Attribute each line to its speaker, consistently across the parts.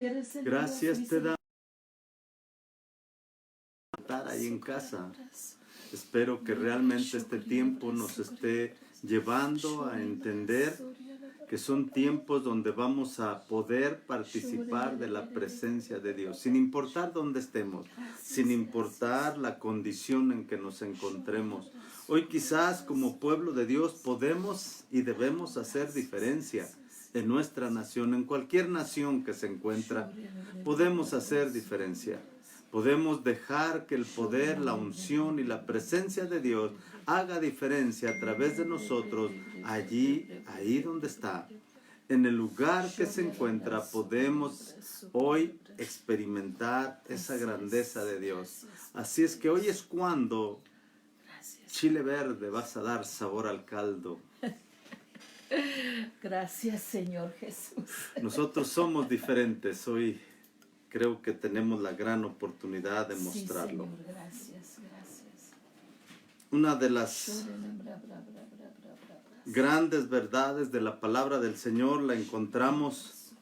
Speaker 1: Gracias te damos por estar ahí en casa. Espero que realmente este tiempo nos esté llevando a entender que son tiempos donde vamos a poder participar de la presencia de Dios, sin importar dónde estemos, sin importar la condición en que nos encontremos. Hoy quizás como pueblo de Dios podemos y debemos hacer diferencia en nuestra nación, en cualquier nación que se encuentra, podemos hacer diferencia. Podemos dejar que el poder, la unción y la presencia de Dios haga diferencia a través de nosotros, ahí donde está. En el lugar que se encuentra podemos hoy experimentar esa grandeza de Dios. Así es que hoy es cuando chile verde vas a dar sabor al caldo.
Speaker 2: Gracias, Señor Jesús.
Speaker 1: Nosotros somos diferentes. Hoy creo que tenemos la gran oportunidad de mostrarlo.
Speaker 2: Sí, Señor, gracias.
Speaker 1: Una de las grandes verdades de la palabra del Señor la encontramos,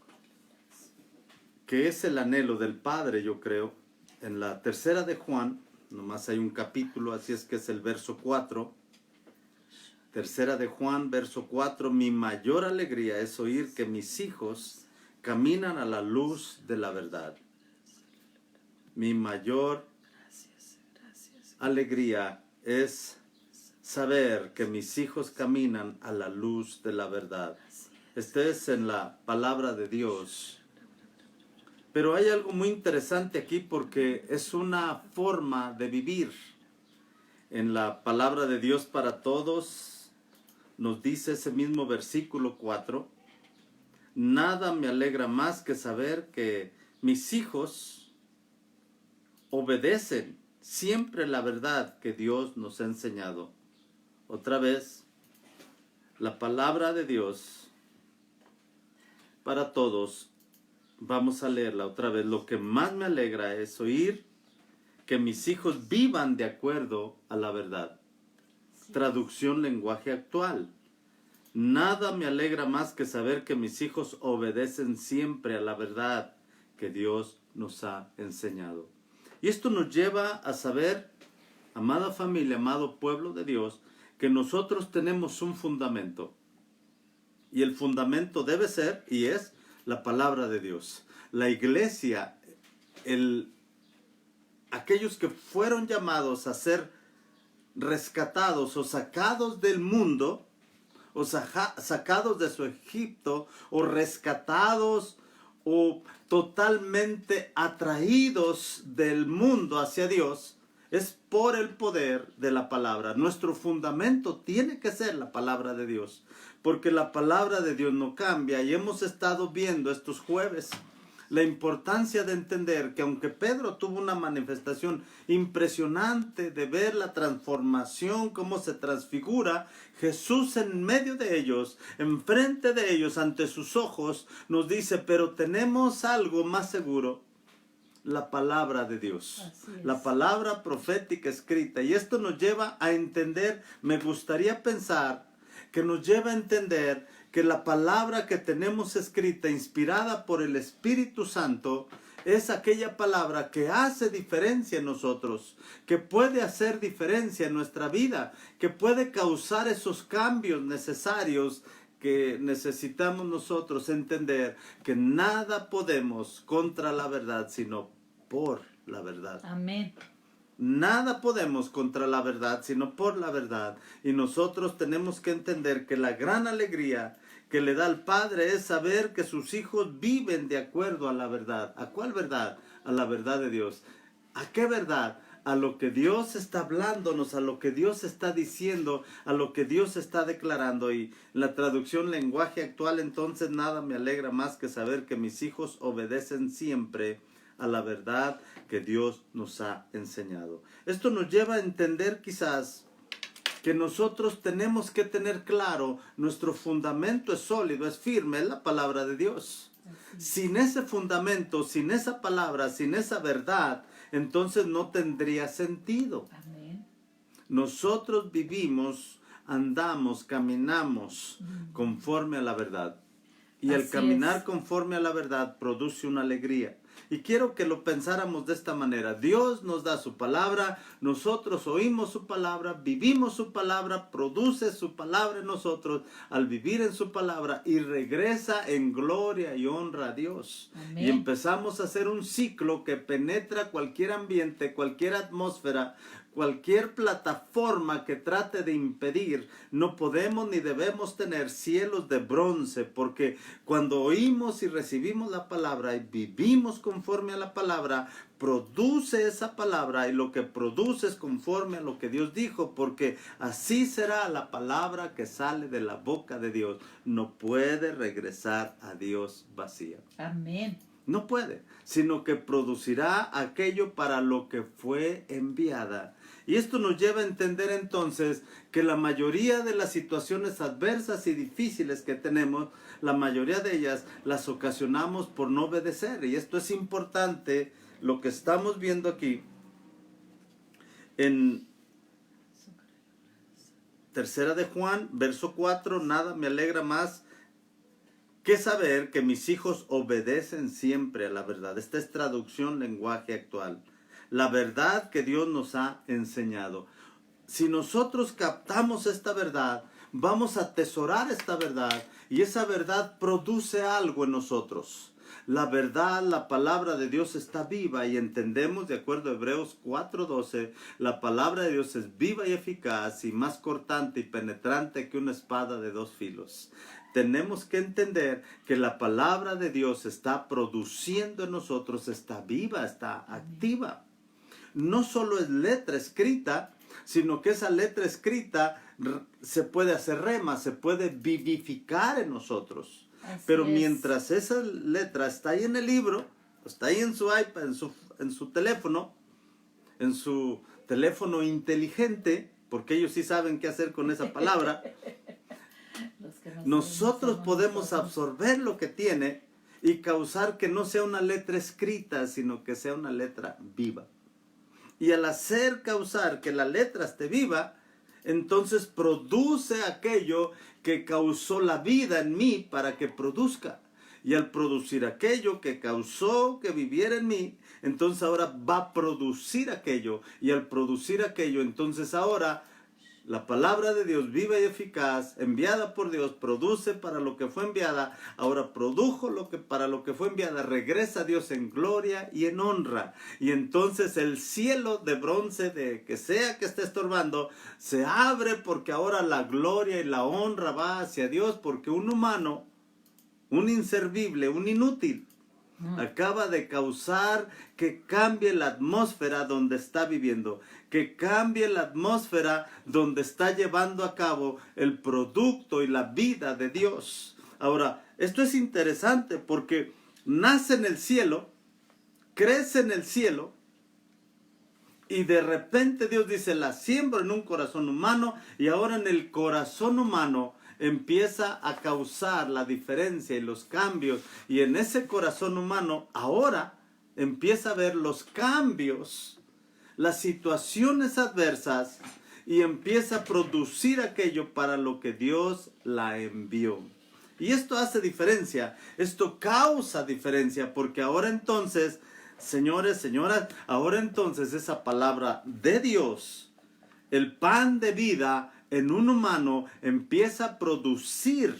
Speaker 1: que es el anhelo del Padre, yo creo, en la tercera de Juan. Nomás hay un capítulo, así es que es el verso 4. Tercera de Juan, verso 4. Mi mayor alegría es oír que mis hijos caminan a la luz de la verdad. Mi mayor alegría es saber que mis hijos caminan a la luz de la verdad. Este es en la palabra de Dios. Pero hay algo muy interesante aquí porque es una forma de vivir. En la palabra de Dios para todos nos dice ese mismo versículo 4. Nada me alegra más que saber que mis hijos obedecen siempre la verdad que Dios nos ha enseñado. Otra vez, la palabra de Dios para todos. Vamos a leerla otra vez. Lo que más me alegra es oír que mis hijos vivan de acuerdo a la verdad. Traducción lenguaje actual. Nada me alegra más que saber que mis hijos obedecen siempre a la verdad que Dios nos ha enseñado. Y esto nos lleva a saber, amada familia, amado pueblo de Dios, que nosotros tenemos un fundamento. Y el fundamento debe ser y es la palabra de Dios. La iglesia, aquellos que fueron llamados a ser rescatados o sacados del mundo, o sacados de su Egipto, o rescatados, o totalmente atraídos del mundo hacia Dios, es por el poder de la palabra. Nuestro fundamento tiene que ser la palabra de Dios, porque la palabra de Dios no cambia, y hemos estado viendo estos jueves la importancia de entender que aunque Pedro tuvo una manifestación impresionante de ver la transformación, cómo se transfigura, Jesús en medio de ellos, enfrente de ellos, ante sus ojos, nos dice, pero tenemos algo más seguro, la palabra de Dios, la palabra profética escrita. Y esto nos lleva a entender, me gustaría pensar, que nos lleva a entender que la palabra que tenemos escrita, inspirada por el Espíritu Santo, es aquella palabra que hace diferencia en nosotros, que puede hacer diferencia en nuestra vida, que puede causar esos cambios necesarios que necesitamos nosotros entender, que nada podemos contra la verdad, sino por la verdad.
Speaker 2: Amén.
Speaker 1: Nada podemos contra la verdad, sino por la verdad. Y nosotros tenemos que entender que la gran alegría que le da al Padre es saber que sus hijos viven de acuerdo a la verdad. ¿A cuál verdad? A la verdad de Dios. ¿A qué verdad? A lo que Dios está hablándonos, a lo que Dios está diciendo, a lo que Dios está declarando. Y la traducción lenguaje actual, entonces, nada me alegra más que saber que mis hijos obedecen siempre a la verdad que Dios nos ha enseñado. Esto nos lleva a entender quizás que nosotros tenemos que tener claro, nuestro fundamento es sólido, es firme, es la palabra de Dios. Sin ese fundamento, sin esa palabra, sin esa verdad, entonces no tendría sentido.
Speaker 2: Amén.
Speaker 1: Nosotros vivimos, andamos, caminamos conforme a la verdad. Y el
Speaker 2: Así
Speaker 1: caminar
Speaker 2: es.
Speaker 1: conforme a la verdad produce una alegría. Y quiero que lo pensáramos de esta manera. Dios nos da su palabra, nosotros oímos su palabra, vivimos su palabra, produce su palabra en nosotros al vivir en su palabra y regresa en gloria y honra a Dios.
Speaker 2: Amén.
Speaker 1: Y empezamos a hacer un ciclo que penetra cualquier ambiente, cualquier atmósfera, cualquier plataforma que trate de impedir. No podemos ni debemos tener cielos de bronce, porque cuando oímos y recibimos la palabra y vivimos conforme a la palabra, produce esa palabra, y lo que produce es conforme a lo que Dios dijo, porque así será la palabra que sale de la boca de Dios. No puede regresar a Dios vacía.
Speaker 2: Amén.
Speaker 1: No puede, sino que producirá aquello para lo que fue enviada. Y esto nos lleva a entender entonces que la mayoría de las situaciones adversas y difíciles que tenemos, la mayoría de ellas las ocasionamos por no obedecer. Y esto es importante, lo que estamos viendo aquí en Tercera de Juan, verso 4, nada me alegra más que saber que mis hijos obedecen siempre a la verdad. Esta es traducción lenguaje actual. La verdad que Dios nos ha enseñado. Si nosotros captamos esta verdad, vamos a atesorar esta verdad, y esa verdad produce algo en nosotros. La verdad, la palabra de Dios está viva, y entendemos, de acuerdo a Hebreos 4:12, la palabra de Dios es viva y eficaz y más cortante y penetrante que una espada de dos filos. Tenemos que entender que la palabra de Dios está produciendo en nosotros, está viva, está activa. No solo es letra escrita, sino que esa letra escrita se puede hacer rema, se puede vivificar en nosotros.
Speaker 2: Así
Speaker 1: Pero
Speaker 2: es.
Speaker 1: mientras esa letra está ahí en el libro, está ahí en su iPad, en su teléfono inteligente, porque ellos sí saben qué hacer con esa palabra,
Speaker 2: Los que no
Speaker 1: nosotros
Speaker 2: sabemos
Speaker 1: podemos
Speaker 2: nosotros.
Speaker 1: absorber lo que tiene y causar que no sea una letra escrita, sino que sea una letra viva. Y al hacer causar que la letra esté viva, entonces produce aquello que causó la vida en mí para que produzca. Y al producir aquello que causó que viviera en mí, entonces ahora va a producir aquello. Y al producir aquello, entonces ahora la palabra de Dios viva y eficaz, enviada por Dios, produce para lo que fue enviada. Ahora produjo para lo que fue enviada, regresa a Dios en gloria y en honra. Y entonces el cielo de bronce de que sea que esté estorbando, se abre, porque ahora la gloria y la honra va hacia Dios, porque un humano, un inservible, un inútil, acaba de causar que cambie la atmósfera donde está viviendo, que cambie la atmósfera donde está llevando a cabo el producto y la vida de Dios. Ahora, esto es interesante porque nace en el cielo, crece en el cielo, y de repente Dios dice, la siembro en un corazón humano, y ahora en el corazón humano empieza a causar la diferencia y los cambios, y en ese corazón humano ahora empieza a ver los cambios, las situaciones adversas, y empieza a producir aquello para lo que Dios la envió. Y esto hace diferencia, esto causa diferencia, porque ahora entonces, señores, señoras, ahora entonces esa palabra de Dios, el pan de vida en un humano, empieza a producir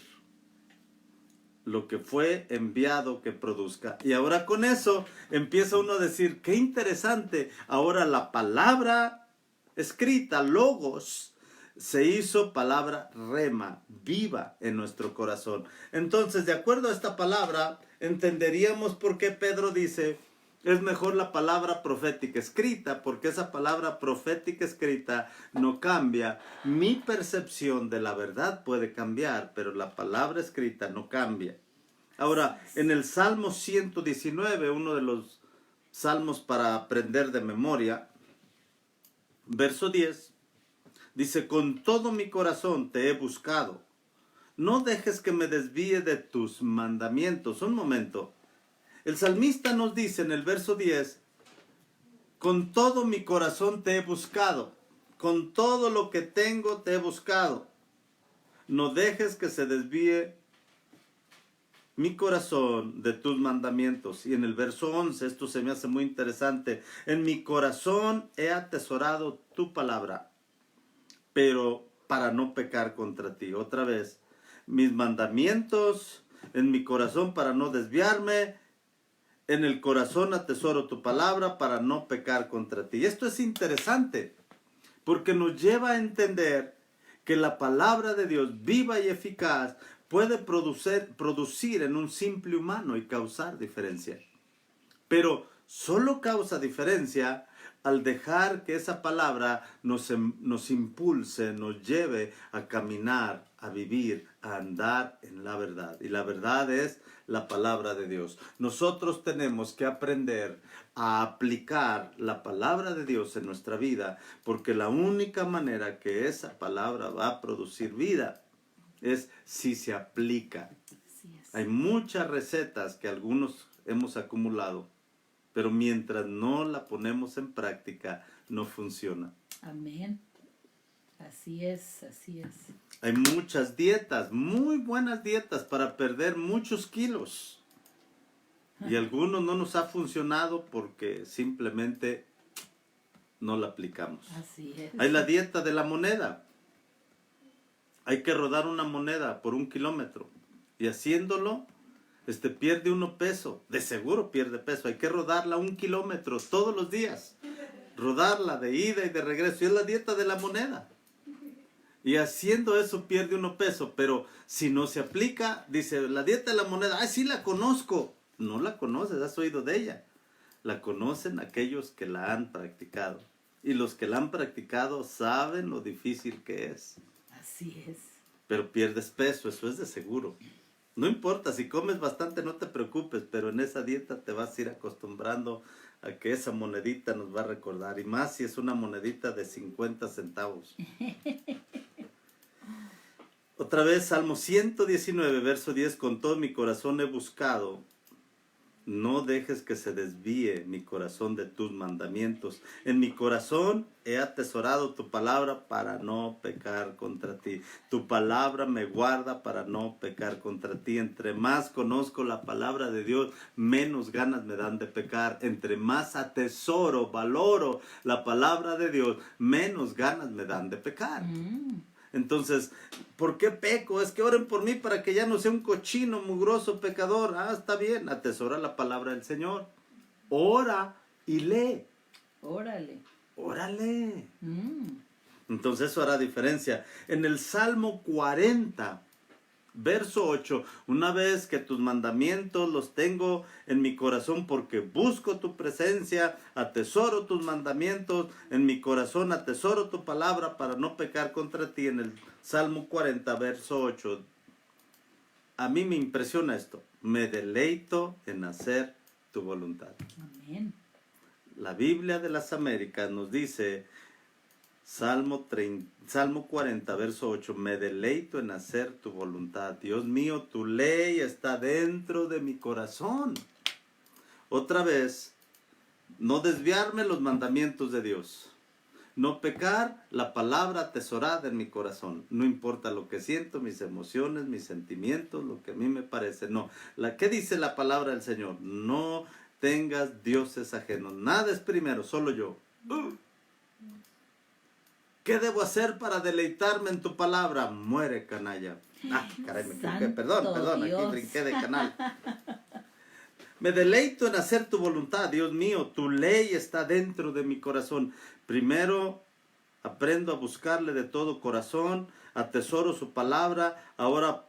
Speaker 1: lo que fue enviado que produzca. Y ahora con eso empieza uno a decir, qué interesante, ahora la palabra escrita, logos, se hizo palabra rema, viva en nuestro corazón. Entonces, de acuerdo a esta palabra, entenderíamos por qué Pedro dice, es mejor la palabra profética escrita, porque esa palabra profética escrita no cambia. Mi percepción de la verdad puede cambiar, pero la palabra escrita no cambia. Ahora, en el Salmo 119, uno de los salmos para aprender de memoria, verso 10, dice, con todo mi corazón te he buscado. No dejes que me desvíe de tus mandamientos. Un momento. El salmista nos dice en el verso 10, con todo mi corazón te he buscado, con todo lo que tengo te he buscado. No dejes que se desvíe mi corazón de tus mandamientos. Y en el verso 11, esto se me hace muy interesante. En mi corazón he atesorado tu palabra, pero para no pecar contra ti. Otra vez, mis mandamientos en mi corazón para no desviarme. En el corazón atesoro tu palabra para no pecar contra ti. Y esto es interesante, porque nos lleva a entender que la palabra de Dios, viva y eficaz, puede producir en un simple humano y causar diferencia. Pero solo causa diferencia al dejar que esa palabra nos impulse, nos lleve a caminar, a vivir, a andar en la verdad. Y la verdad es la palabra de Dios. Nosotros tenemos que aprender a aplicar la palabra de Dios en nuestra vida, porque la única manera que esa palabra va a producir vida es si se aplica.
Speaker 2: Así es.
Speaker 1: Hay muchas recetas que algunos hemos acumulado, pero mientras no la ponemos en práctica, no funciona.
Speaker 2: Amén. Así es, así es.
Speaker 1: Hay muchas dietas, muy buenas dietas para perder muchos kilos. Y algunos no nos ha funcionado porque simplemente no la aplicamos.
Speaker 2: Así es.
Speaker 1: Hay la dieta de la moneda. Hay que rodar una moneda por 1 kilómetro. Y haciéndolo, pierde uno peso. De seguro pierde peso. Hay que rodarla 1 kilómetro todos los días. Rodarla de ida y de regreso. Y es la dieta de la moneda. Y haciendo eso pierde uno peso. Pero si no se aplica, dice, la dieta de la moneda, ¡ay, sí la conozco! No la conoces, has oído de ella. La conocen aquellos que la han practicado. Y los que la han practicado saben lo difícil que es.
Speaker 2: Así es.
Speaker 1: Pero pierdes peso, eso es de seguro. No importa, si comes bastante no te preocupes, pero en esa dieta te vas a ir acostumbrando a que esa monedita nos va a recordar. Y más si es una monedita de 50 centavos. Otra vez, Salmo 119, verso 10, con todo mi corazón he buscado. No dejes que se desvíe mi corazón de tus mandamientos. En mi corazón he atesorado tu palabra para no pecar contra ti. Tu palabra me guarda para no pecar contra ti. Entre más conozco la palabra de Dios, menos ganas me dan de pecar. Entre más atesoro, valoro la palabra de Dios, menos ganas me dan de pecar. Entonces, ¿por qué peco? Es que oren por mí para que ya no sea un cochino, mugroso, pecador. Ah, está bien, atesora la palabra del Señor. Ora y lee.
Speaker 2: Órale.
Speaker 1: Órale. Entonces eso hará diferencia. En el Salmo 40, verso 8, una vez que tus mandamientos los tengo en mi corazón porque busco tu presencia, atesoro tus mandamientos, en mi corazón atesoro tu palabra para no pecar contra ti. En el Salmo 40, verso 8, a mí me impresiona esto, me deleito en hacer tu voluntad.
Speaker 2: Amén.
Speaker 1: La Biblia de las Américas nos dice, Salmo 40, verso 8, me deleito en hacer tu voluntad. Dios mío, tu ley está dentro de mi corazón. Otra vez, no desviarme los mandamientos de Dios. No pecar, la palabra atesorada en mi corazón. No importa lo que siento, mis emociones, mis sentimientos, lo que a mí me parece. No, ¿qué dice la palabra del Señor? No tengas dioses ajenos. Nada es primero, solo yo. ¿Qué debo hacer para deleitarme en tu palabra? Muere, canalla. Ah, caray, me equivoqué. Perdón,
Speaker 2: Dios.
Speaker 1: aquí brinqué de canal. Me deleito en hacer tu voluntad, Dios mío. Tu ley está dentro de mi corazón. Primero aprendo a buscarle de todo corazón, atesoro su palabra. Ahora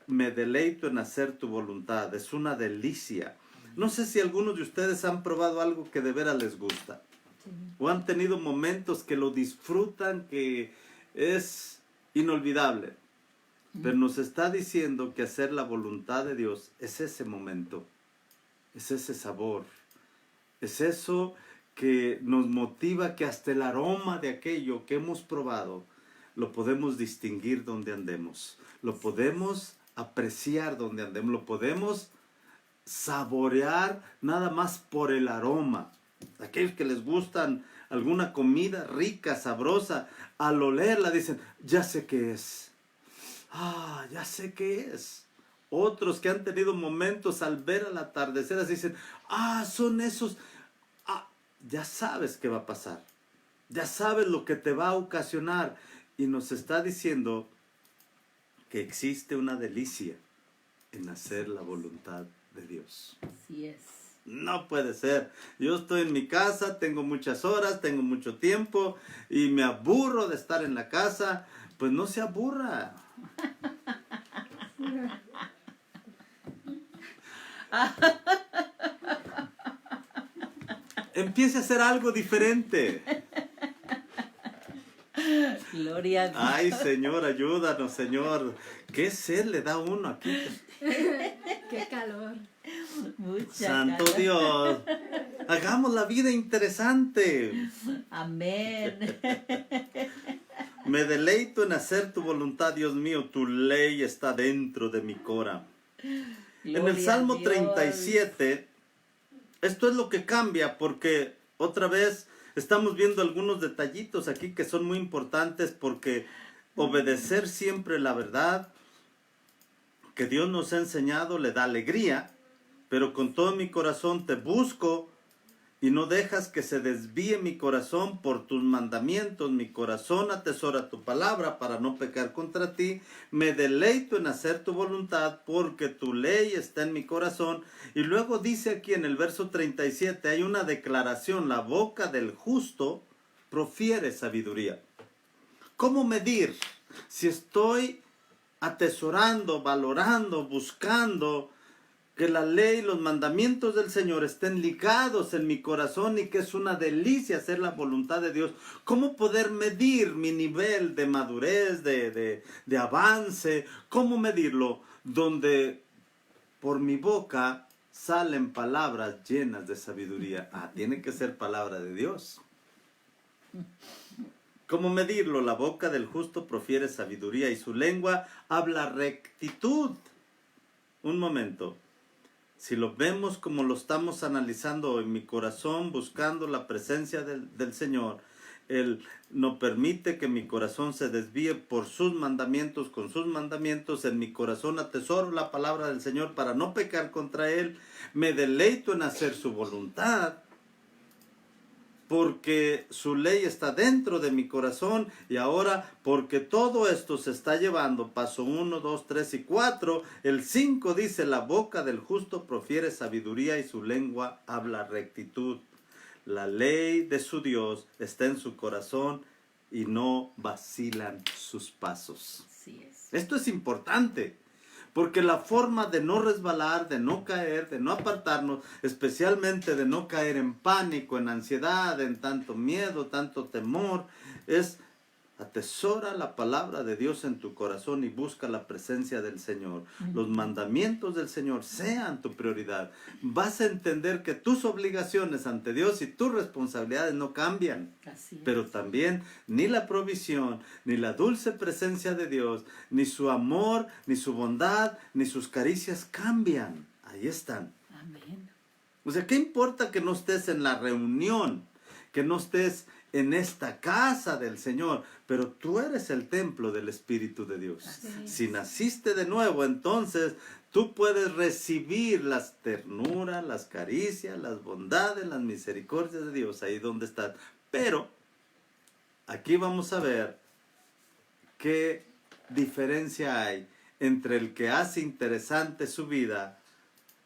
Speaker 1: me deleito en hacer tu voluntad. Es una delicia. No sé si algunos de ustedes han probado algo que de veras les gusta. O han tenido momentos que lo disfrutan, que es inolvidable. Pero nos está diciendo que hacer la voluntad de Dios es ese momento, es ese sabor, es eso que nos motiva, que hasta el aroma de aquello que hemos probado lo podemos distinguir donde andemos, lo podemos apreciar donde andemos, lo podemos saborear nada más por el aroma. Aquellos que les gustan alguna comida rica, sabrosa, al olerla dicen, ya sé qué es. Ah, ya sé qué es. Otros que han tenido momentos al ver al atardecer, así dicen, son esos, ya sabes qué va a pasar, ya sabes lo que te va a ocasionar. Y nos está diciendo que existe una delicia en hacer la voluntad de Dios.
Speaker 2: Así es.
Speaker 1: No puede ser. Yo estoy en mi casa, tengo muchas horas, tengo mucho tiempo y me aburro de estar en la casa. Pues no se aburra. Empiece a hacer algo diferente.
Speaker 2: Gloria a Dios.
Speaker 1: Ay, Señor, ayúdanos, Señor. ¿Qué sed le da a uno aquí?
Speaker 3: Qué calor.
Speaker 2: Mucha
Speaker 1: Santo
Speaker 2: calor.
Speaker 1: Dios. Hagamos la vida interesante.
Speaker 2: Amén.
Speaker 1: Me deleito en hacer tu voluntad, Dios mío. Tu ley está dentro de mi cora. En el
Speaker 2: Gloria
Speaker 1: Salmo
Speaker 2: a Dios.
Speaker 1: 37, esto es lo que cambia, porque otra vez estamos viendo algunos detallitos aquí que son muy importantes, porque obedecer siempre la verdad que Dios nos ha enseñado le da alegría, pero con todo mi corazón te busco y no dejas que se desvíe mi corazón por tus mandamientos. Mi corazón atesora tu palabra para no pecar contra ti. Me deleito en hacer tu voluntad porque tu ley está en mi corazón. Y luego dice aquí en el verso 37, hay una declaración: la boca del justo profiere sabiduría. ¿Cómo medir si estoy atesorando, valorando, buscando que la ley, los mandamientos del Señor estén ligados en mi corazón y que es una delicia hacer la voluntad de Dios? ¿Cómo poder medir mi nivel de madurez, de avance? ¿Cómo medirlo? Donde por mi boca salen palabras llenas de sabiduría. Tiene que ser palabra de Dios. ¿Cómo medirlo? La boca del justo profiere sabiduría y su lengua habla rectitud. Un momento. Si lo vemos como lo estamos analizando en mi corazón, buscando la presencia del Señor, Él no permite que mi corazón se desvíe por sus mandamientos, con sus mandamientos. En mi corazón atesoro la palabra del Señor para no pecar contra Él. Me deleito en hacer su voluntad, porque su ley está dentro de mi corazón. Y ahora, porque todo esto se está llevando, paso 1, 2, 3 y 4, el 5 dice: la boca del justo profiere sabiduría y su lengua habla rectitud. La ley de su Dios está en su corazón y no vacilan sus pasos.
Speaker 2: Así es.
Speaker 1: Esto es importante, porque la forma de no resbalar, de no caer, de no apartarnos, especialmente de no caer en pánico, en ansiedad, en tanto miedo, tanto temor, es: atesora la palabra de Dios en tu corazón y busca la presencia del Señor. Los mandamientos del Señor sean tu prioridad. Vas a entender que tus obligaciones ante Dios y tus responsabilidades no cambian.
Speaker 2: Así es.
Speaker 1: Pero también ni la provisión, ni la dulce presencia de Dios, ni su amor, ni su bondad, ni sus caricias cambian. Ahí están.
Speaker 2: Amén.
Speaker 1: O sea, ¿qué importa que no estés en la reunión? Que no estés en esta casa del Señor, pero tú eres el templo del Espíritu de Dios.
Speaker 2: Así es.
Speaker 1: Si naciste de nuevo, entonces tú puedes recibir las ternuras, las caricias, las bondades, las misericordias de Dios ahí donde estás. Pero aquí vamos a ver qué diferencia hay entre el que hace interesante su vida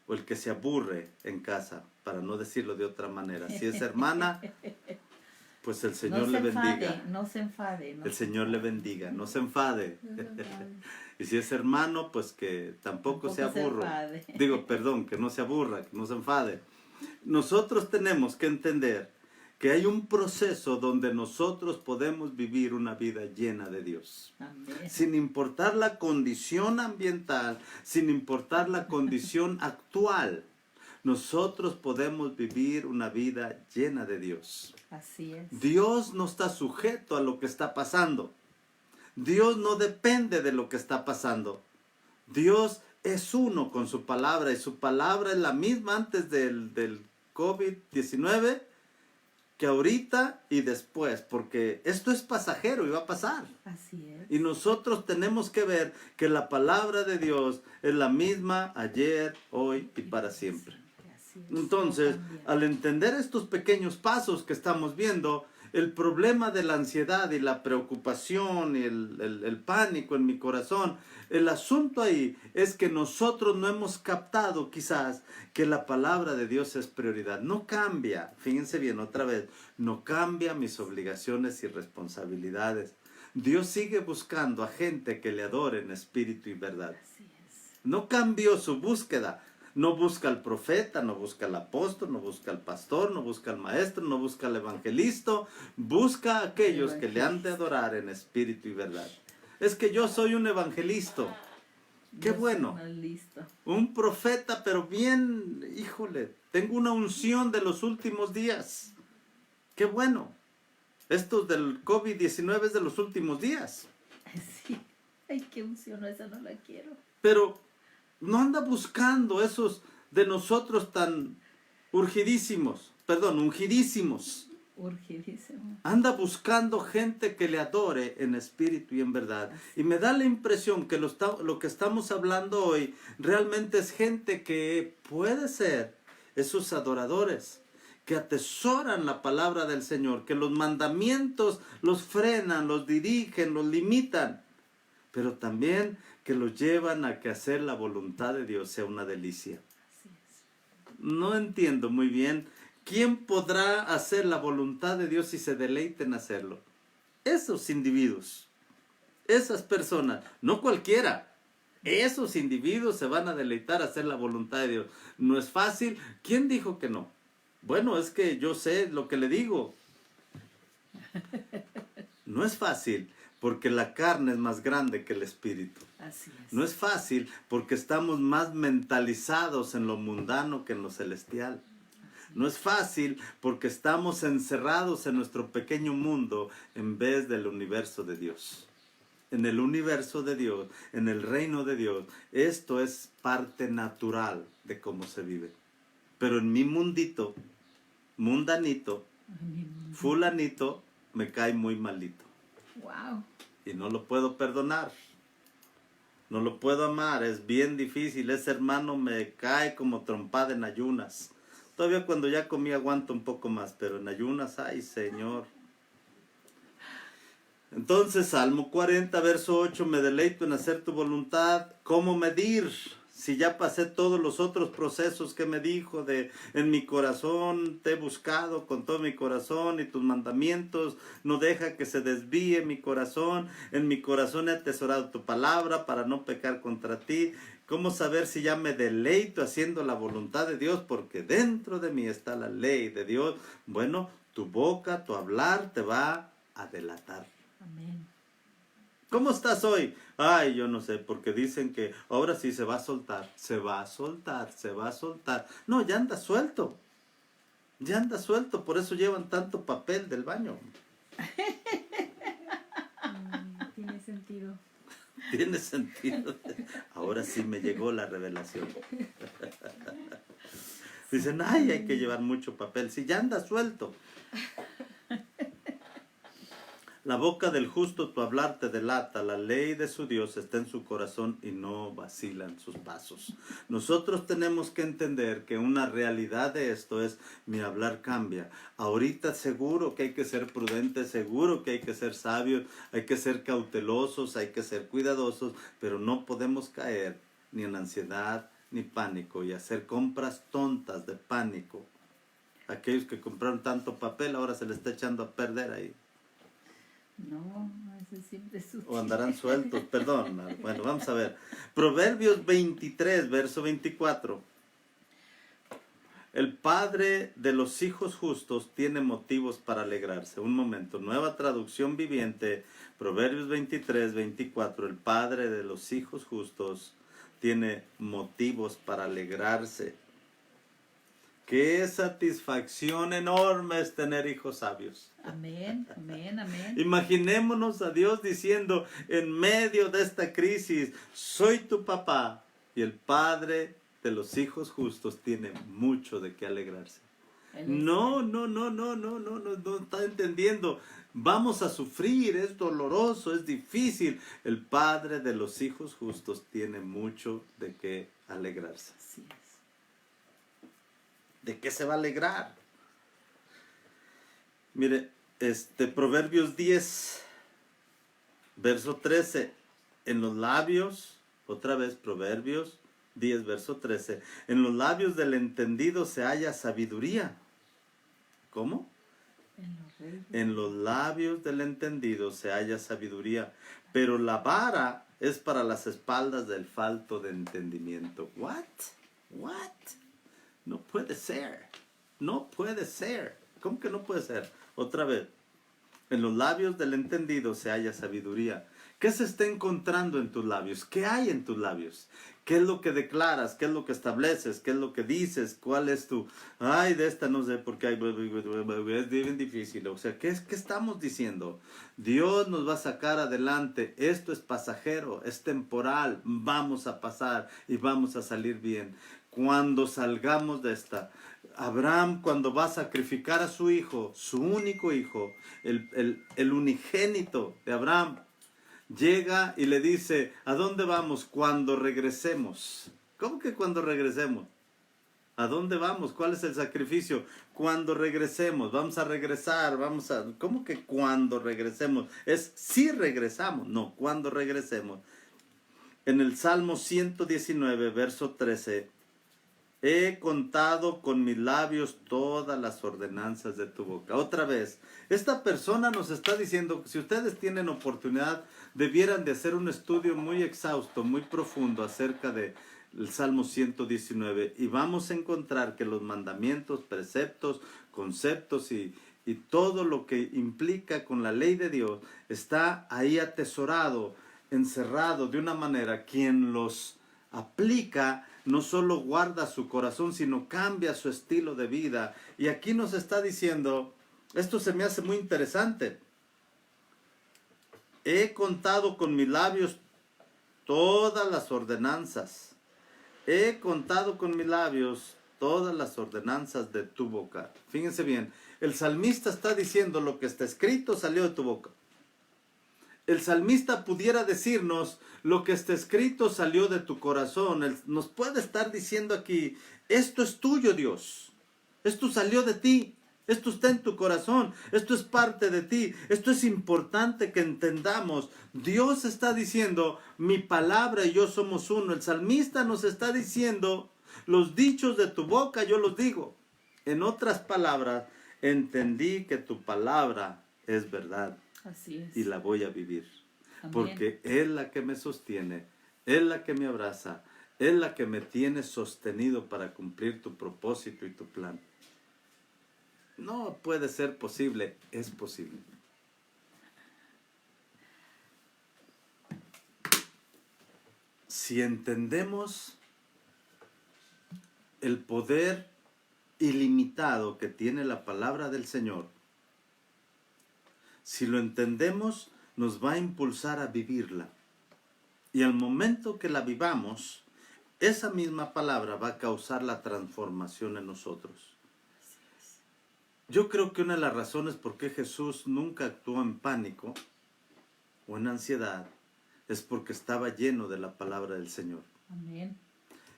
Speaker 1: o el que se aburre en casa, para no decirlo de otra manera. Si es hermana, pues el Señor le bendiga.
Speaker 2: No se enfade.
Speaker 1: El Señor le bendiga, no se enfade. Y si es hermano, pues que tampoco se aburra.
Speaker 2: enfade.
Speaker 1: Digo, perdón, que no se aburra, que no se enfade. Nosotros tenemos que entender que hay un proceso donde nosotros podemos vivir una vida llena de Dios.
Speaker 2: Amén.
Speaker 1: Sin importar la condición ambiental, sin importar la condición actual, nosotros podemos vivir una vida llena de Dios.
Speaker 2: Así es.
Speaker 1: Dios no está sujeto a lo que está pasando. Dios no depende de lo que está pasando. Dios es uno con su palabra, y su palabra es la misma antes del COVID-19 que ahorita y después, porque esto es pasajero y va a pasar.
Speaker 2: Así es.
Speaker 1: Y nosotros tenemos que ver que la palabra de Dios es la misma ayer, hoy y para siempre.
Speaker 2: Así es.
Speaker 1: Entonces,
Speaker 2: No cambia.
Speaker 1: al entender estos pequeños pasos que estamos viendo, el problema de la ansiedad y la preocupación y el pánico en mi corazón, el asunto ahí es que nosotros no hemos captado quizás que la palabra de Dios es prioridad. No cambia, fíjense bien otra vez, no cambia mis obligaciones y responsabilidades. Dios sigue buscando a gente que le adore en espíritu y verdad.
Speaker 2: Así es.
Speaker 1: No cambió su búsqueda. No busca al profeta, no busca al apóstol, no busca al pastor, no busca al maestro, no busca al evangelista. Busca a aquellos que le han de adorar en espíritu y verdad. Es que yo soy un evangelista. Qué
Speaker 2: Yo soy
Speaker 1: bueno.
Speaker 2: más listo.
Speaker 1: Un profeta, pero bien, híjole, tengo una unción de los últimos días. Qué bueno. Esto del COVID-19 es de los últimos días.
Speaker 2: Sí. Ay, qué unción, esa no la quiero.
Speaker 1: Pero no anda buscando esos de nosotros tan ungidísimos.
Speaker 2: Urgidísimo.
Speaker 1: Anda buscando gente que le adore en espíritu y en verdad. Y me da la impresión que lo que estamos hablando hoy realmente es gente que puede ser esos adoradores, que atesoran la palabra del Señor, que los mandamientos los frenan, los dirigen, los limitan, pero también que los llevan a que hacer la voluntad de Dios sea una delicia.
Speaker 2: Así es.
Speaker 1: No entiendo muy bien quién podrá hacer la voluntad de Dios si se deleita en hacerlo. Esos individuos, esas personas, no cualquiera. Esos individuos se van a deleitar a hacer la voluntad de Dios. No es fácil. ¿Quién dijo que no? Bueno, es que yo sé lo que le digo. No es fácil porque la carne es más grande que el espíritu.
Speaker 2: Así es.
Speaker 1: No es fácil porque estamos más mentalizados en lo mundano que en lo celestial. No es fácil porque estamos encerrados en nuestro pequeño mundo en vez del universo de Dios. En el universo de Dios, en el reino de Dios, esto es parte natural de cómo se vive. Pero en mi mundito, mundanito, fulanito, me cae muy malito.
Speaker 2: Wow.
Speaker 1: Y no lo puedo perdonar. No lo puedo amar, es bien difícil. Ese hermano me cae como trompada en ayunas. Todavía cuando ya comí aguanto un poco más, pero en ayunas, ay Señor. Entonces, Salmo 40, verso 8, me deleito en hacer tu voluntad. ¿Cómo medir? Si ya pasé todos los otros procesos que me dijo de en mi corazón te he buscado con todo mi corazón y tus mandamientos no deja que se desvíe mi corazón. En mi corazón he atesorado tu palabra para no pecar contra ti. ¿Cómo saber si ya me deleito haciendo la voluntad de Dios? Porque dentro de mí está la ley de Dios. Bueno, tu boca, tu hablar te va a delatar.
Speaker 2: Amén.
Speaker 1: ¿Cómo estás hoy? Ay, yo no sé, porque dicen que ahora sí se va a soltar, se va a soltar, se va a soltar. No, ya anda suelto. Ya anda suelto, por eso llevan tanto papel del baño.
Speaker 3: Tiene sentido.
Speaker 1: Tiene sentido. Ahora sí me llegó la revelación. Dicen, ay, hay que llevar mucho papel. Sí, ya anda suelto. La boca del justo tu hablar te delata, la ley de su Dios está en su corazón y no vacilan sus pasos. Nosotros tenemos que entender que una realidad de esto es mi hablar cambia. Ahorita seguro que hay que ser prudentes, seguro que hay que ser sabios, hay que ser cautelosos, hay que ser cuidadosos, pero no podemos caer ni en ansiedad ni pánico y hacer compras tontas de pánico. Aquellos que compraron tanto papel ahora se les está echando a perder ahí.
Speaker 2: No, ese siempre es sutil.
Speaker 1: O andarán sueltos, perdón. Bueno, vamos a ver. Proverbios 23, verso 24. El padre de los hijos justos tiene motivos para alegrarse. Un momento, nueva traducción viviente. Proverbios 23, 24. El padre de los hijos justos tiene motivos para alegrarse. Qué satisfacción enorme es tener hijos sabios.
Speaker 2: Amén, amén, amén.
Speaker 1: Imaginémonos a Dios diciendo en medio de esta crisis, soy tu papá y el padre de los hijos justos tiene mucho de qué alegrarse. No está entendiendo. Vamos a sufrir, es doloroso, es difícil. El Padre de los hijos justos tiene mucho de qué alegrarse.
Speaker 2: Así es.
Speaker 1: ¿De qué se va a alegrar? Mire, Proverbios 10, verso 13. En los labios, otra vez Proverbios 10, verso 13. En los labios del entendido se halla sabiduría. ¿Cómo? En los labios del entendido se halla sabiduría, pero la vara es para las espaldas del falto de entendimiento. What? No puede ser. No puede ser. ¿Cómo que no puede ser? Otra vez. En los labios del entendido se halla sabiduría. ¿Qué se está encontrando en tus labios? ¿Qué hay en tus labios? ¿Qué es lo que declaras? ¿Qué es lo que estableces? ¿Qué es lo que dices? ¿Cuál es tu... Ay, de esta no sé por qué es bien difícil. O sea, ¿qué estamos diciendo? Dios nos va a sacar adelante. Esto es pasajero, es temporal. Vamos a pasar y vamos a salir bien. Cuando salgamos de esta... Abraham, cuando va a sacrificar a su hijo, su único hijo, el unigénito de Abraham, llega y le dice, ¿a dónde vamos? Cuando regresemos. ¿Cómo que cuando regresemos? ¿A dónde vamos? ¿Cuál es el sacrificio? Cuando regresemos, vamos a regresar, ¿cómo que cuando regresemos? Es si regresamos, no, cuando regresemos. En el Salmo 119, verso 13, he contado con mis labios todas las ordenanzas de tu boca. Otra vez, esta persona nos está diciendo que si ustedes tienen oportunidad, debieran de hacer un estudio muy exhausto, muy profundo acerca del Salmo 119. Y vamos a encontrar que los mandamientos, preceptos, conceptos y todo lo que implica con la ley de Dios está ahí atesorado, encerrado de una manera. Quien los aplica no solo guarda su corazón, sino cambia su estilo de vida. Y aquí nos está diciendo, esto se me hace muy interesante. He contado con mis labios todas las ordenanzas. He contado con mis labios todas las ordenanzas de tu boca. Fíjense bien, el salmista está diciendo lo que está escrito salió de tu boca. El salmista pudiera decirnos, lo que está escrito salió de tu corazón. Él nos puede estar diciendo aquí, esto es tuyo, Dios. Esto salió de ti. Esto está en tu corazón. Esto es parte de ti. Esto es importante que entendamos. Dios está diciendo, mi palabra y yo somos uno. El salmista nos está diciendo, los dichos de tu boca yo los digo. En otras palabras, entendí que tu palabra es verdad.
Speaker 2: Así es.
Speaker 1: Y la voy a vivir.
Speaker 2: Amén.
Speaker 1: Porque es la que me sostiene, es la que me abraza, es la que me tiene sostenido para cumplir tu propósito y tu plan. No puede ser posible, es posible. Si entendemos el poder ilimitado que tiene la palabra del Señor, si lo entendemos, nos va a impulsar a vivirla. Y al momento que la vivamos, esa misma palabra va a causar la transformación en nosotros. Yo creo que una de las razones por qué Jesús nunca actuó en pánico o en ansiedad es porque estaba lleno de la palabra del Señor.
Speaker 2: Amén.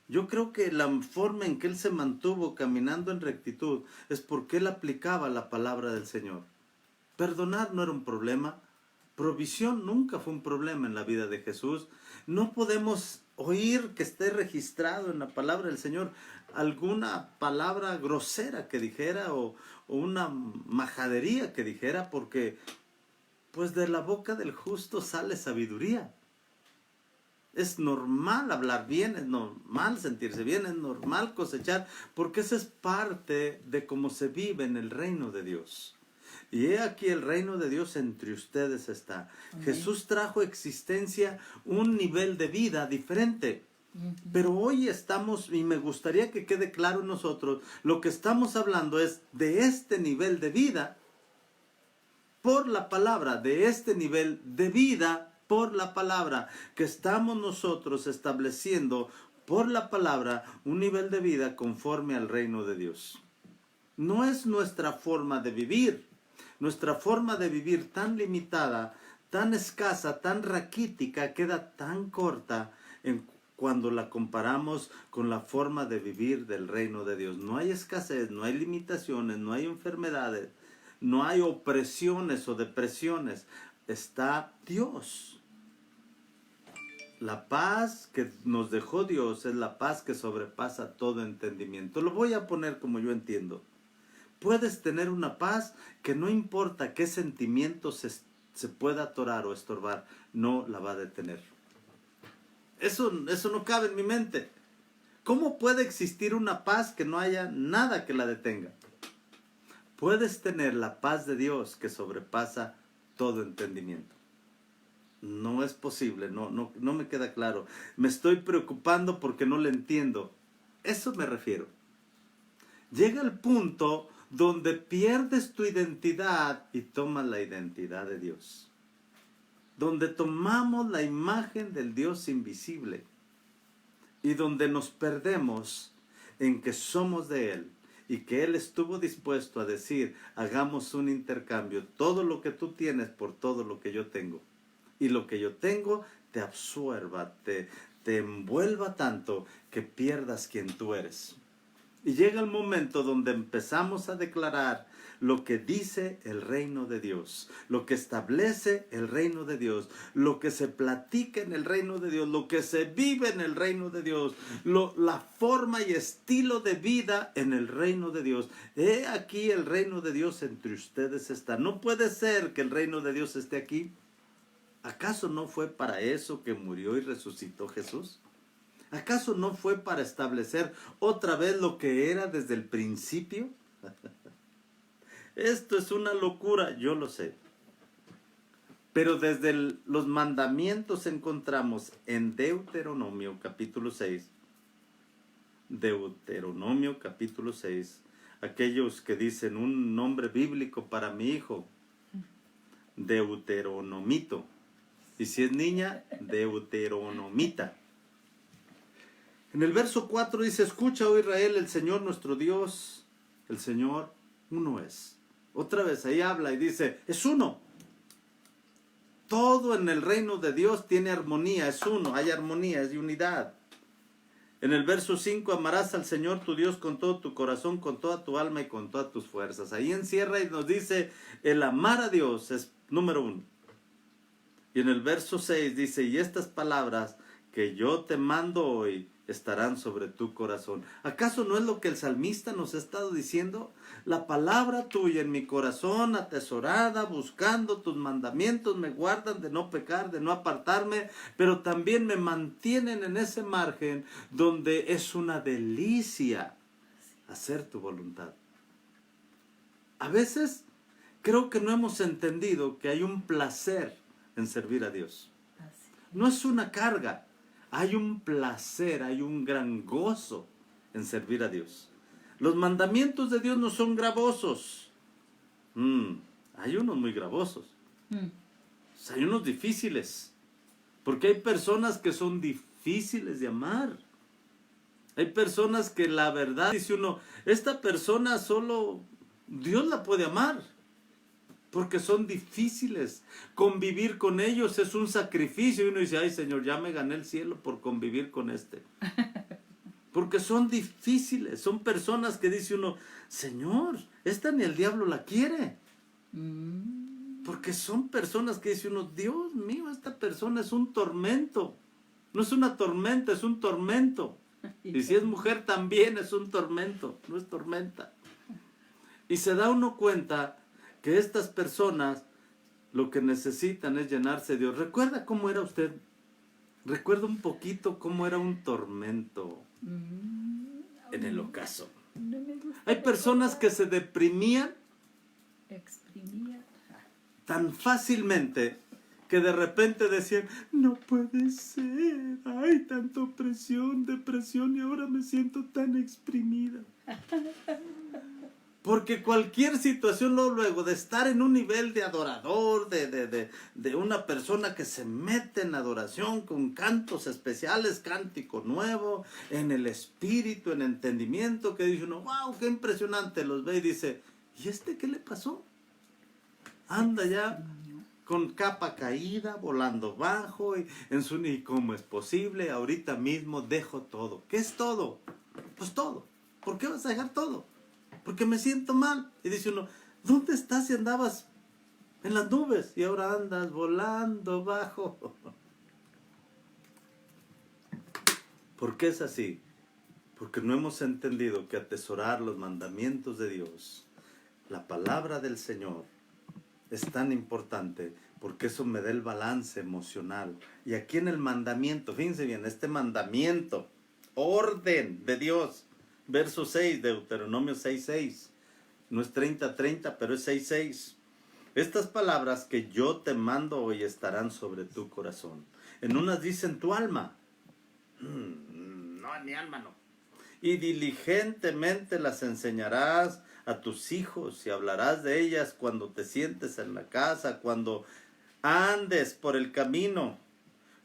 Speaker 1: Yo creo que la forma en que Él se mantuvo caminando en rectitud es porque Él aplicaba la palabra del Señor. Perdonar no era un problema. Provisión nunca fue un problema en la vida de Jesús. No podemos oír que esté registrado en la palabra del Señor alguna palabra grosera que dijera o una majadería que dijera, porque pues de la boca del justo sale sabiduría. Es normal hablar bien, es normal sentirse bien, es normal cosechar, porque esa es parte de cómo se vive en el reino de Dios. Y he aquí el reino de Dios entre ustedes está.
Speaker 2: Amén.
Speaker 1: Jesús trajo existencia un nivel de vida diferente. Pero hoy estamos, y me gustaría que quede claro en nosotros, lo que estamos hablando es de este nivel de vida por la palabra, de este nivel de vida por la palabra, que estamos nosotros estableciendo por la palabra un nivel de vida conforme al reino de Dios. No es nuestra forma de vivir. Nuestra forma de vivir tan limitada, tan escasa, tan raquítica, queda tan corta cuando la comparamos con la forma de vivir del reino de Dios. No hay escasez, no hay limitaciones, no hay enfermedades, no hay opresiones o depresiones. Está Dios. La paz que nos dejó Dios es la paz que sobrepasa todo entendimiento. Lo voy a poner como yo entiendo. Puedes tener una paz que no importa qué sentimiento se pueda atorar o estorbar, no la va a detener. Eso no cabe en mi mente. ¿Cómo puede existir una paz que no haya nada que la detenga? Puedes tener la paz de Dios que sobrepasa todo entendimiento. No es posible, no me queda claro. Me estoy preocupando porque no le entiendo. Eso me refiero. Llega el punto donde pierdes tu identidad y tomas la identidad de Dios. Donde tomamos la imagen del Dios invisible y donde nos perdemos en que somos de Él y que Él estuvo dispuesto a decir, hagamos un intercambio, todo lo que tú tienes por todo lo que yo tengo. Y lo que yo tengo te absorba, te envuelva tanto que pierdas quien tú eres. Y llega el momento donde empezamos a declarar lo que dice el reino de Dios, lo que establece el reino de Dios, lo que se platica en el reino de Dios, lo que se vive en el reino de Dios, la forma y estilo de vida en el reino de Dios. He aquí el reino de Dios entre ustedes está. No puede ser que el reino de Dios esté aquí. ¿Acaso no fue para eso que murió y resucitó Jesús? ¿Acaso no fue para establecer otra vez lo que era desde el principio? Esto es una locura, yo lo sé. Pero desde los mandamientos encontramos en Deuteronomio capítulo 6. Deuteronomio capítulo 6. Aquellos que dicen un nombre bíblico para mi hijo. Deuteronomito. Y si es niña, Deuteronomita. En el verso 4 dice, escucha, oh Israel, el Señor nuestro Dios, el Señor uno es. Otra vez ahí habla y dice, es uno. Todo en el reino de Dios tiene armonía, es uno, hay armonía, es de unidad. En el verso 5, amarás al Señor tu Dios con todo tu corazón, con toda tu alma y con todas tus fuerzas. Ahí encierra y nos dice, el amar a Dios es número 1. Y en el verso 6 dice, y estas palabras que yo te mando hoy estarán sobre tu corazón. ¿Acaso no es lo que el salmista nos ha estado diciendo? La palabra tuya en mi corazón, atesorada, buscando tus mandamientos, me guardan de no pecar, de no apartarme, pero también me mantienen en ese margen donde es una delicia hacer tu voluntad. A veces creo que no hemos entendido que hay un placer en servir a Dios. No es una carga. Hay un placer, hay un gran gozo en servir a Dios. Los mandamientos de Dios no son gravosos. Hay unos muy gravosos. Hay unos difíciles. Porque hay personas que son difíciles de amar. Hay personas que la verdad, dice uno, esta persona solo Dios la puede amar. Porque son difíciles. Convivir con ellos es un sacrificio. Y uno dice, ay Señor, ya me gané el cielo por convivir con este. Porque son difíciles. Son personas que dice uno, Señor, esta ni el diablo la quiere. Porque son personas que dice uno, Dios mío, esta persona es un tormento. No es una tormenta, es un tormento. Y si es mujer también es un tormento, no es tormenta. Y se da uno cuenta que estas personas lo que necesitan es llenarse de Dios. ¿Recuerda cómo era usted? Recuerda un poquito cómo era un tormento en el ocaso.
Speaker 2: No me gusta.
Speaker 1: Hay personas que se deprimían
Speaker 2: Exprimía.
Speaker 1: tan fácilmente que de repente decían, no puede ser, hay tanta opresión, depresión y ahora me siento tan exprimida. Porque cualquier situación luego de estar en un nivel de adorador, de una persona que se mete en adoración con cantos especiales, cántico nuevo, en el espíritu, en entendimiento, que dice uno, wow, qué impresionante, los ve y dice, ¿y este qué le pasó? Anda ya con capa caída, volando bajo, ¿y cómo es posible? Ahorita mismo dejo todo. ¿Qué es todo? Pues todo. ¿Por qué vas a dejar todo? Porque me siento mal. Y dice uno, ¿dónde estás si andabas en las nubes y ahora andas volando bajo? ¿Por qué es así? Porque no hemos entendido que atesorar los mandamientos de Dios, la palabra del Señor, es tan importante, porque eso me da el balance emocional. Y aquí en el mandamiento, fíjense bien, este mandamiento, orden de Dios, verso 6, Deuteronomio 6:6. No es 30:30, pero es 6:6. Estas palabras que yo te mando hoy estarán sobre tu corazón. En unas dicen tu alma. No, en mi alma no. Y diligentemente las enseñarás a tus hijos y hablarás de ellas cuando te sientes en la casa, cuando andes por el camino,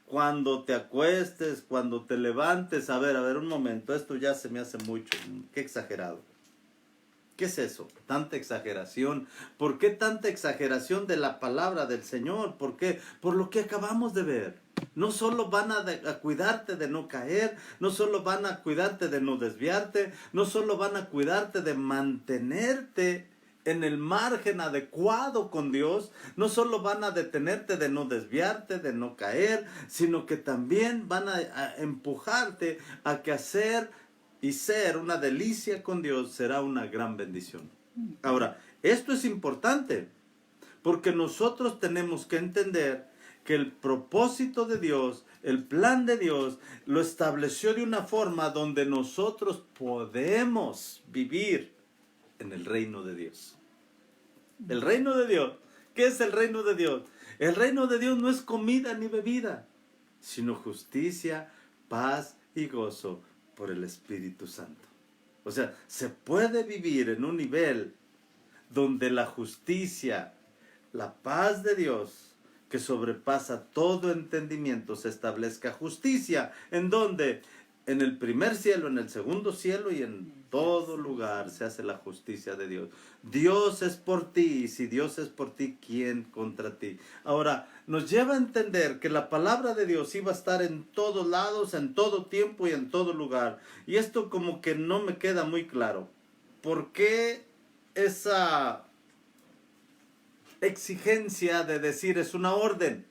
Speaker 1: cuando te acuestes, cuando te levantes. A ver, un momento, esto ya se me hace mucho, qué exagerado. ¿Qué es eso? Tanta exageración. ¿Por qué tanta exageración de la palabra del Señor? ¿Por qué? Por lo que acabamos de ver. No solo van a cuidarte de no caer, no solo van a cuidarte de no desviarte, no solo van a cuidarte de mantenerte en el margen adecuado con Dios, no solo van a detenerte de no desviarte, de no caer, sino que también van a empujarte a que hacer y ser una delicia con Dios será una gran bendición. Ahora, esto es importante, porque nosotros tenemos que entender que el propósito de Dios, el plan de Dios, lo estableció de una forma donde nosotros podemos vivir en el reino de Dios. El reino de Dios. ¿Qué es el reino de Dios? El reino de Dios no es comida ni bebida, sino justicia, paz y gozo por el Espíritu Santo. O sea, se puede vivir en un nivel donde la justicia, la paz de Dios, que sobrepasa todo entendimiento, se establezca. Justicia, ¿en dónde? En el primer cielo, en el segundo cielo y en todo lugar se hace la justicia de Dios. Dios es por ti, y si Dios es por ti, ¿quién contra ti? Ahora, nos lleva a entender que la palabra de Dios iba a estar en todos lados, en todo tiempo y en todo lugar. Y esto como que no me queda muy claro. ¿Por qué esa exigencia de decir es una orden?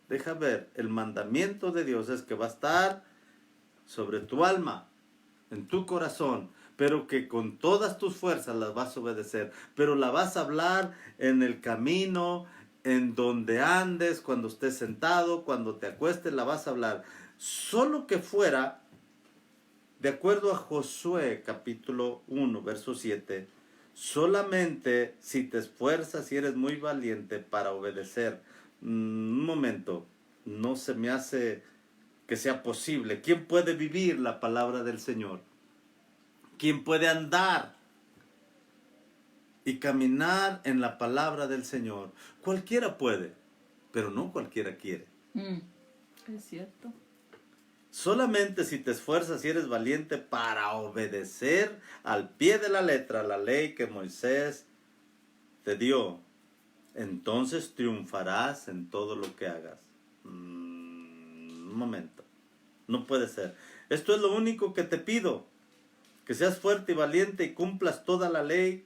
Speaker 1: Deja ver, el mandamiento de Dios es que va a estar sobre tu alma, en tu corazón, pero que con todas tus fuerzas las vas a obedecer, pero la vas a hablar en el camino, en donde andes, cuando estés sentado, cuando te acuestes, la vas a hablar. Solo que fuera, de acuerdo a Josué capítulo 1, verso 7, solamente si te esfuerzas y eres muy valiente para obedecer. Un momento, no se me hace que sea posible. ¿Quién puede vivir la palabra del Señor? ¿Quién puede andar y caminar en la palabra del Señor? Cualquiera puede, pero no cualquiera quiere.
Speaker 2: Es cierto.
Speaker 1: Solamente si te esfuerzas y eres valiente para obedecer al pie de la letra la ley que Moisés te dio, entonces triunfarás en todo lo que hagas. Un momento, no puede ser. Esto es lo único que te pido, que seas fuerte y valiente y cumplas toda la ley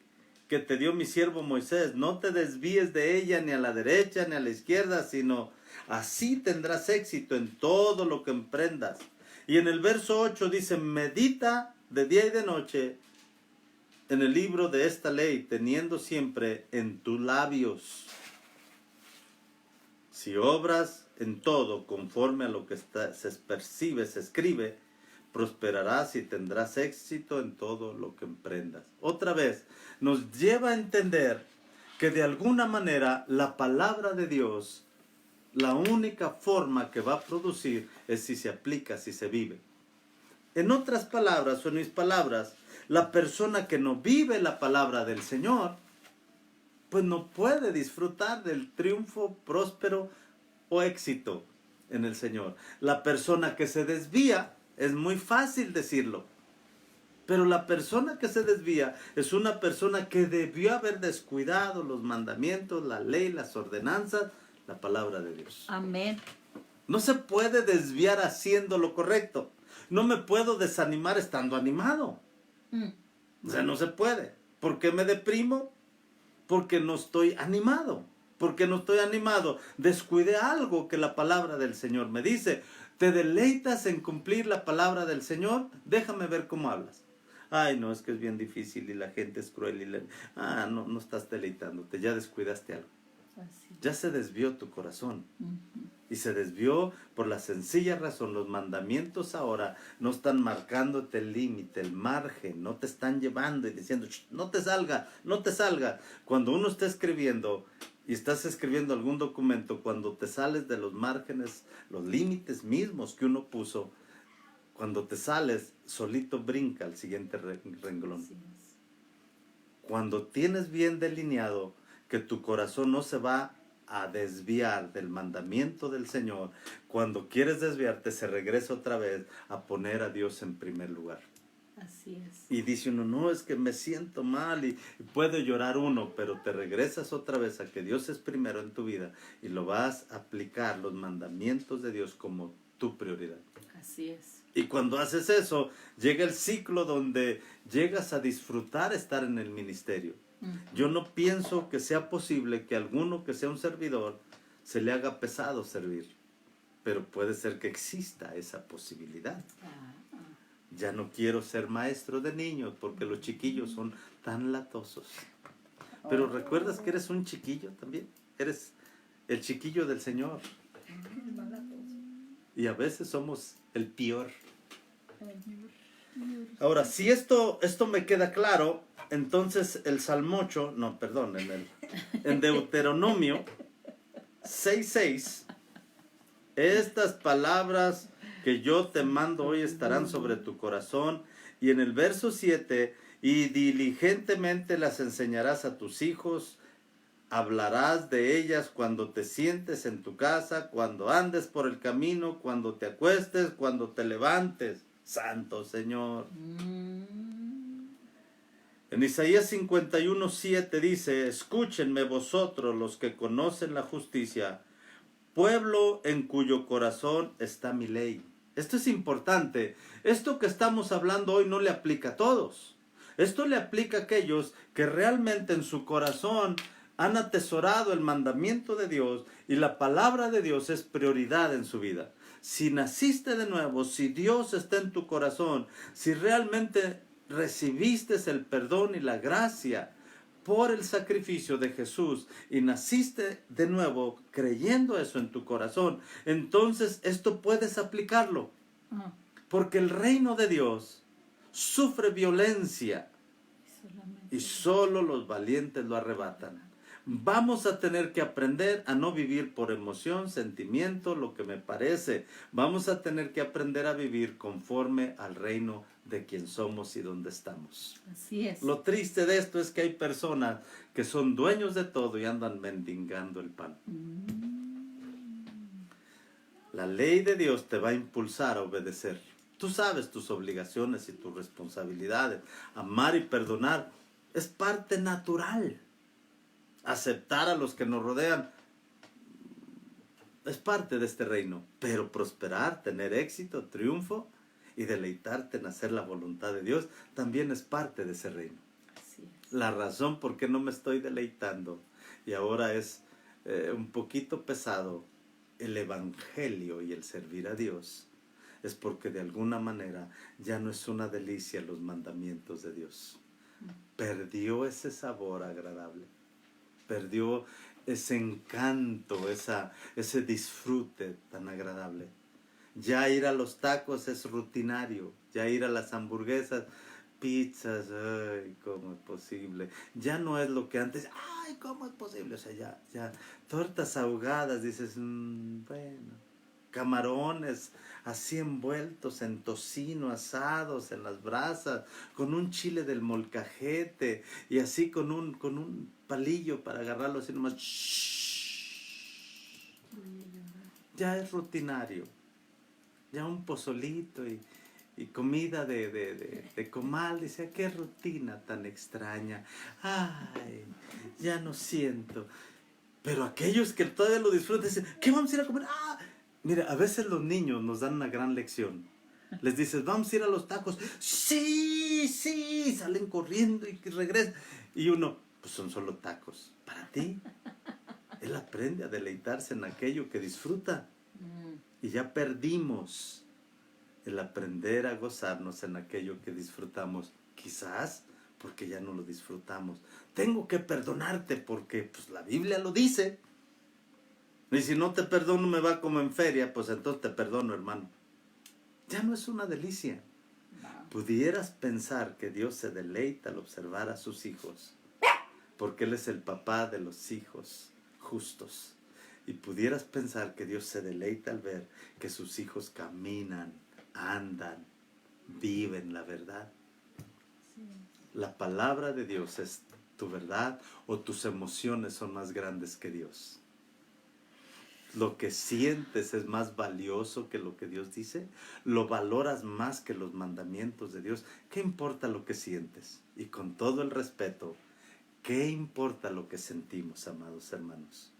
Speaker 1: que te dio mi siervo Moisés. No te desvíes de ella ni a la derecha ni a la izquierda, sino así tendrás éxito en todo lo que emprendas. Y en el verso 8 dice, medita de día y de noche en el libro de esta ley, teniendo siempre en tus labios. Si obras en todo conforme a lo que se percibe, se escribe, prosperarás y tendrás éxito en todo lo que emprendas. Otra vez, nos lleva a entender que de alguna manera la palabra de Dios, la única forma que va a producir es si se aplica, si se vive. En otras palabras, o en mis palabras, La persona que no vive la palabra del Señor, pues no puede disfrutar del triunfo próspero o éxito en el Señor. La persona que se desvía, es muy fácil decirlo, pero la persona que se desvía es una persona que debió haber descuidado los mandamientos, la ley, las ordenanzas, la palabra de Dios.
Speaker 2: Amén.
Speaker 1: No se puede desviar haciendo lo correcto. No me puedo desanimar estando animado. O sea, no se puede. ¿Por qué me deprimo? Porque no estoy animado. Porque no estoy animado. Descuidé algo que la palabra del Señor me dice. ¿Te deleitas en cumplir la palabra del Señor? Déjame ver cómo hablas. Ay, no, es que es bien difícil y la gente es cruel. No, no estás deleitándote. Ya descuidaste algo.
Speaker 2: Así.
Speaker 1: Ya se desvió tu corazón.
Speaker 2: Ujú.
Speaker 1: Y se desvió por la sencilla razón. Los mandamientos ahora no están marcándote el límite, el margen. No te están llevando y diciendo, no te salga, no te salga. Cuando uno está escribiendo y estás escribiendo algún documento, cuando te sales de los márgenes, los límites mismos que uno puso, cuando te sales, solito brinca al siguiente renglón.
Speaker 2: Así es.
Speaker 1: Cuando tienes bien delineado que tu corazón no se va a desviar del mandamiento del Señor, cuando quieres desviarte se regresa otra vez a poner a Dios en primer lugar.
Speaker 2: Así es.
Speaker 1: Y dice uno, no, es que me siento mal y puede llorar uno, pero te regresas otra vez a que Dios es primero en tu vida y lo vas a aplicar los mandamientos de Dios como tu prioridad.
Speaker 2: Así es.
Speaker 1: Y cuando haces eso, llega el ciclo donde llegas a disfrutar estar en el ministerio. Yo no pienso que sea posible que alguno que sea un servidor se le haga pesado servir, pero puede ser que exista esa posibilidad. Ya no quiero ser maestro de niños porque los chiquillos son tan latosos. Pero ¿recuerdas que eres un chiquillo también? Eres el chiquillo del Señor. Y a veces somos el peor. Ahora, si esto me queda claro, entonces el Salmo 8, no, perdón, en Deuteronomio 6:6, estas palabras que yo te mando hoy estarán sobre tu corazón. Y en el verso 7, y diligentemente las enseñarás a tus hijos, hablarás de ellas cuando te sientes en tu casa, cuando andes por el camino, cuando te acuestes, cuando te levantes. Santo Señor. En Isaías 51:7 dice, escúchenme vosotros los que conocen la justicia, pueblo en cuyo corazón está mi ley. Esto es importante. Esto que estamos hablando hoy no le aplica a todos. Esto le aplica a aquellos que realmente en su corazón han atesorado el mandamiento de Dios y la palabra de Dios es prioridad en su vida. Si naciste de nuevo, si Dios está en tu corazón, si realmente recibiste el perdón y la gracia por el sacrificio de Jesús y naciste de nuevo creyendo eso en tu corazón, entonces esto puedes aplicarlo. Porque el reino de Dios sufre violencia y solo los valientes lo arrebatan. Vamos a tener que aprender a no vivir por emoción, sentimiento, lo que me parece. Vamos a tener que aprender a vivir conforme al reino de quien somos y donde estamos.
Speaker 2: Así es.
Speaker 1: Lo triste de esto es que hay personas que son dueños de todo y andan mendigando el pan. La ley de Dios te va a impulsar a obedecer. Tú sabes tus obligaciones y tus responsabilidades. Amar y perdonar es parte natural. Aceptar a los que nos rodean es parte de este reino. Pero prosperar, tener éxito, triunfo y deleitarte en hacer la voluntad de Dios también es parte de ese reino.
Speaker 2: Así es.
Speaker 1: La razón por qué no me estoy deleitando y ahora es un poquito pesado el evangelio y el servir a Dios es porque de alguna manera ya no es una delicia los mandamientos de Dios. Perdió ese sabor agradable. Perdió ese encanto, ese disfrute tan agradable. Ya ir a los tacos es rutinario. Ya ir a las hamburguesas, pizzas, ay, ¿cómo es posible? Ya no es lo que antes, ay, ¿cómo es posible? O sea, ya tortas ahogadas, dices, bueno. camarones así envueltos en tocino, asados en las brasas, con un chile del molcajete y así con un palillo para agarrarlo así nomás. Ya es rutinario. Ya un pozolito y comida de comal. Dice, qué rutina tan extraña. Ay, ya no siento. Pero aquellos que todavía lo disfrutan dicen, ¿qué vamos a ir a comer? Ah, mira, a veces los niños nos dan una gran lección. Les dices, vamos a ir a los tacos. Sí, sí, salen corriendo y regresan. Y uno, pues son solo tacos. Para ti, él aprende a deleitarse en aquello que disfruta. Y ya perdimos el aprender a gozarnos en aquello que disfrutamos. Quizás porque ya no lo disfrutamos. Tengo que perdonarte porque pues, la Biblia lo dice. Y si no te perdono me va como en feria, pues entonces te perdono, hermano. Ya no es una delicia. Pudieras pensar que Dios se deleita al observar a sus hijos, porque Él es el papá de los hijos justos. Y pudieras pensar que Dios se deleita al ver que sus hijos caminan, andan, viven la verdad. La palabra de Dios es tu verdad o tus emociones son más grandes que Dios. Lo que sientes es más valioso que lo que Dios dice. Lo valoras más que los mandamientos de Dios. ¿Qué importa lo que sientes? Y con todo el respeto, ¿qué importa lo que sentimos, amados hermanos?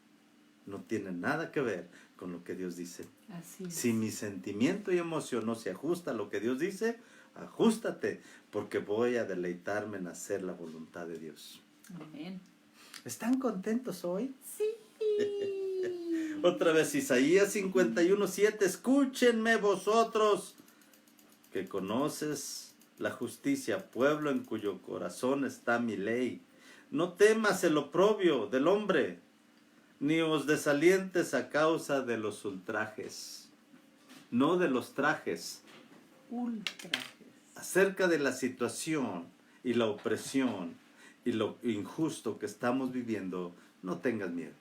Speaker 1: No tiene nada que ver con lo que Dios dice.
Speaker 2: Así es.
Speaker 1: Si mi sentimiento y emoción no se ajusta a lo que Dios dice, ajustate, porque voy a deleitarme en hacer la voluntad de Dios.
Speaker 2: Amén.
Speaker 1: ¿Están contentos hoy?
Speaker 2: Sí.
Speaker 1: Otra vez Isaías 51:7, escúchenme vosotros, que conoces la justicia, pueblo en cuyo corazón está mi ley. No temas el oprobio del hombre, ni os desalientes a causa de los ultrajes, no de los trajes.
Speaker 2: Ultrajes.
Speaker 1: Acerca de la situación y la opresión y lo injusto que estamos viviendo, no tengas miedo.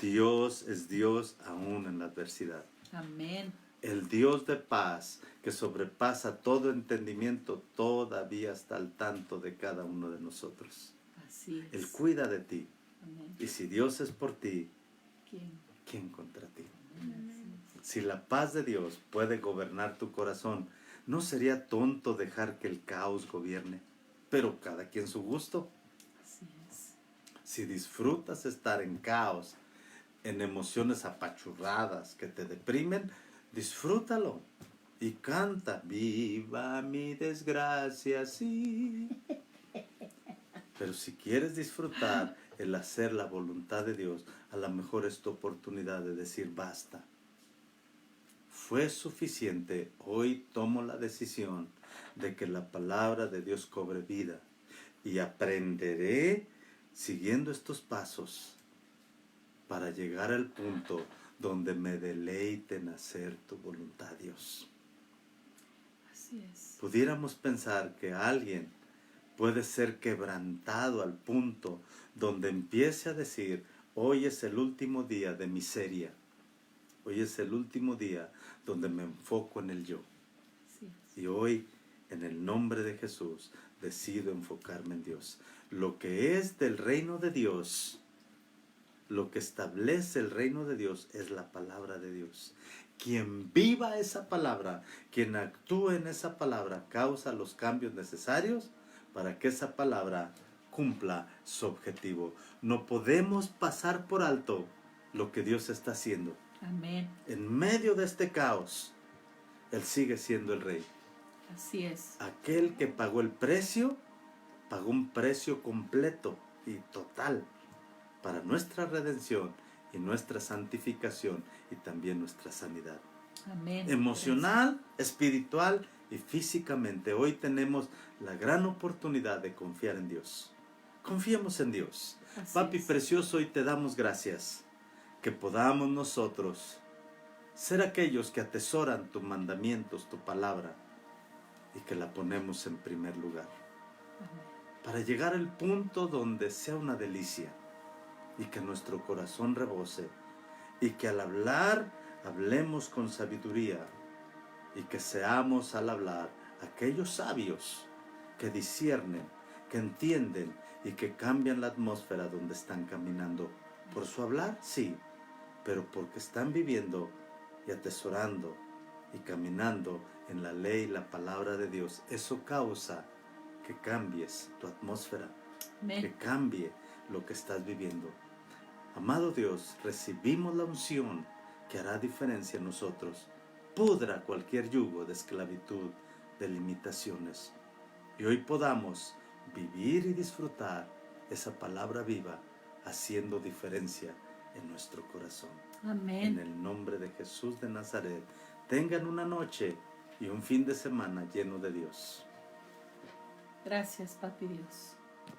Speaker 1: Dios es Dios aún en la adversidad.
Speaker 2: Amén.
Speaker 1: El Dios de paz que sobrepasa todo entendimiento todavía está al tanto de cada uno de nosotros.
Speaker 2: Así es.
Speaker 1: Él cuida de ti.
Speaker 2: Amén.
Speaker 1: Y si Dios es por ti, ¿quién contra ti? Si la paz de Dios puede gobernar tu corazón, ¿no sería tonto dejar que el caos gobierne? Pero cada quien su gusto.
Speaker 2: Así es.
Speaker 1: Si disfrutas estar en caos, en emociones apachurradas que te deprimen, disfrútalo y canta, viva mi desgracia, sí. Pero si quieres disfrutar el hacer la voluntad de Dios, a lo mejor es tu oportunidad de decir basta. Fue suficiente, hoy tomo la decisión de que la palabra de Dios cobre vida y aprenderé siguiendo estos pasos para llegar al punto donde me deleite en hacer tu voluntad, Dios.
Speaker 2: Así es.
Speaker 1: Pudiéramos pensar que alguien puede ser quebrantado al punto donde empiece a decir, hoy es el último día de miseria, hoy es el último día donde me enfoco en el yo.
Speaker 2: Sí.
Speaker 1: Y hoy, en el nombre de Jesús, decido enfocarme en Dios. Lo que es del reino de Dios, lo que establece el reino de Dios es la palabra de Dios. Quien viva esa palabra, quien actúe en esa palabra, causa los cambios necesarios para que esa palabra cumpla su objetivo. No podemos pasar por alto lo que Dios está haciendo.
Speaker 2: Amén.
Speaker 1: En medio de este caos, Él sigue siendo el Rey.
Speaker 2: Así es.
Speaker 1: Aquel que pagó el precio, pagó un precio completo y total para nuestra redención y nuestra santificación y también nuestra sanidad.
Speaker 2: Amén.
Speaker 1: Emocional, espiritual y físicamente. Hoy tenemos la gran oportunidad de confiar en Dios. Confiemos en Dios.
Speaker 2: Así
Speaker 1: Papi
Speaker 2: es.
Speaker 1: precioso, hoy te damos gracias que podamos nosotros ser aquellos que atesoran tus mandamientos, tu palabra, y que la ponemos en primer lugar.
Speaker 2: Amén.
Speaker 1: Para llegar al punto donde sea una delicia y que nuestro corazón rebose y que al hablar hablemos con sabiduría y que seamos al hablar aquellos sabios que disciernen, que entienden y que cambian la atmósfera donde están caminando. Por su hablar, sí, pero porque están viviendo y atesorando y caminando en la ley y la palabra de Dios. Eso causa que cambies tu atmósfera, que
Speaker 2: Amén.
Speaker 1: cambie lo que estás viviendo. Amado Dios, recibimos la unción que hará diferencia en nosotros. Pudra cualquier yugo de esclavitud, de limitaciones. Y hoy podamos vivir y disfrutar esa palabra viva, haciendo diferencia en nuestro corazón. En
Speaker 2: Amén.
Speaker 1: el nombre de Jesús de Nazaret, tengan una noche y un fin de semana lleno de Dios.
Speaker 2: Gracias, Papi Dios.